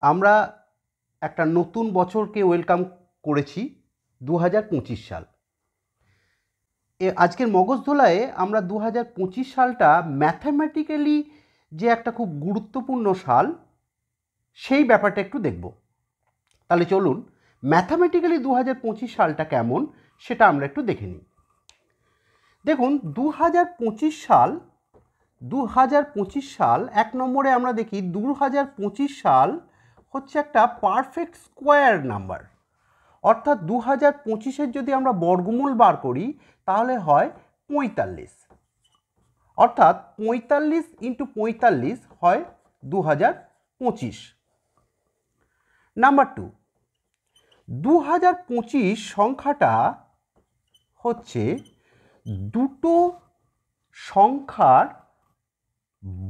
আমরা একটা নতুন বছরকে ওয়েলকাম করেছি 2025 সাল। আজকের মগজধোলায় আমরা 2025 সালটা ম্যাথামেটিক্যালি যে একটা খুব গুরুত্বপূর্ণ সাল সেই ব্যাপারটা একটু দেখব। তাহলে চলুন ম্যাথামেটিক্যালি 2025 সালটা কেমন সেটা আমরা একটু দেখে নিই। দেখুন 2025 সাল 1 নম্বরে আমরা দেখি 2025 সাল হচ্ছে একটা পারফেক্ট স্কোয়ার নাম্বার, অর্থাৎ 2025-এর যদি আমরা বর্গমূল বার করি তাহলে হয় 45, অর্থাৎ 45 ইন্টু 45 হয় 2025। নাম্বার 2, 2025 সংখ্যাটা হচ্ছে দুটো সংখ্যার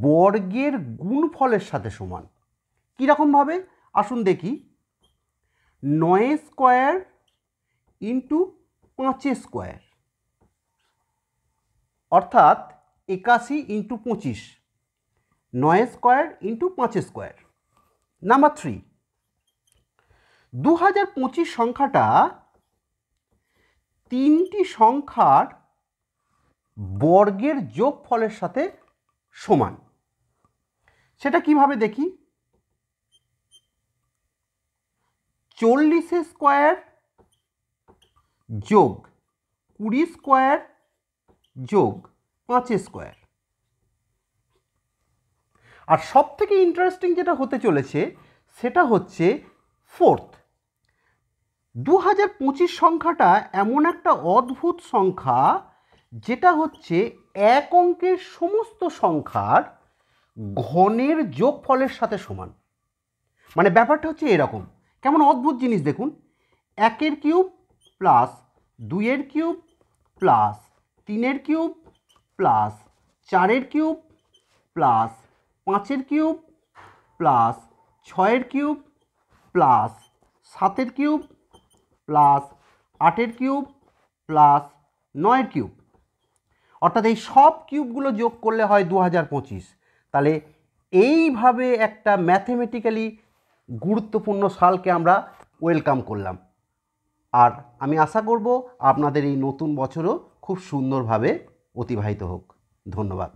বর্গের গুণফলের সাথে সমান। কীরকমভাবে আসুন দেখি। 9 স্কোয়ার ইন্টু 5 স্কোয়ার, অর্থাৎ 81 into 25, 9 square into 5 square. Number 3, 2025 সংখ্যাটা তিনটি সংখ্যার বর্গের যোগফলের সাথে সমান। সেটা কিভাবে দেখি। 40 স্কোয়ার যোগ 20 স্কোয়ার যোগ 5 স্কোয়ার। আর সব থেকে ইন্টারেস্টিং যেটা হতে চলেছে সেটা হচ্ছে 4th, 2025 সংখ্যাটা এমন একটা অদ্ভুত সংখ্যা যেটা হচ্ছে এক অঙ্কের সমস্ত সংখ্যার ঘনের যোগফলের সাথে সমান। মানে ব্যাপারটা হচ্ছে এরকম, কেমন অদ্ভুত জিনিস দেখুন। 1-এর কিউব প্লাস 2-এর কিউব প্লাস 3-এর কিউব প্লাস 4-এর কিউব প্লাস 5-এর কিউব প্লাস 6-এর কিউব প্লাস 7-এর কিউব প্লাস 8-এর কিউব প্লাস 9-এর কিউব, অর্থাৎ এই সব কিউবগুলো যোগ করলে হয় 2025। তাহলে এইভাবে একটা ম্যাথমেটিক্যালি গুরুত্বপূর্ণ সালকে আমরা ওয়েলকাম করলাম। আর আমি আশা করব আপনাদের এই নতুন বছরও খুব সুন্দরভাবে অতিবাহিত হোক। ধন্যবাদ।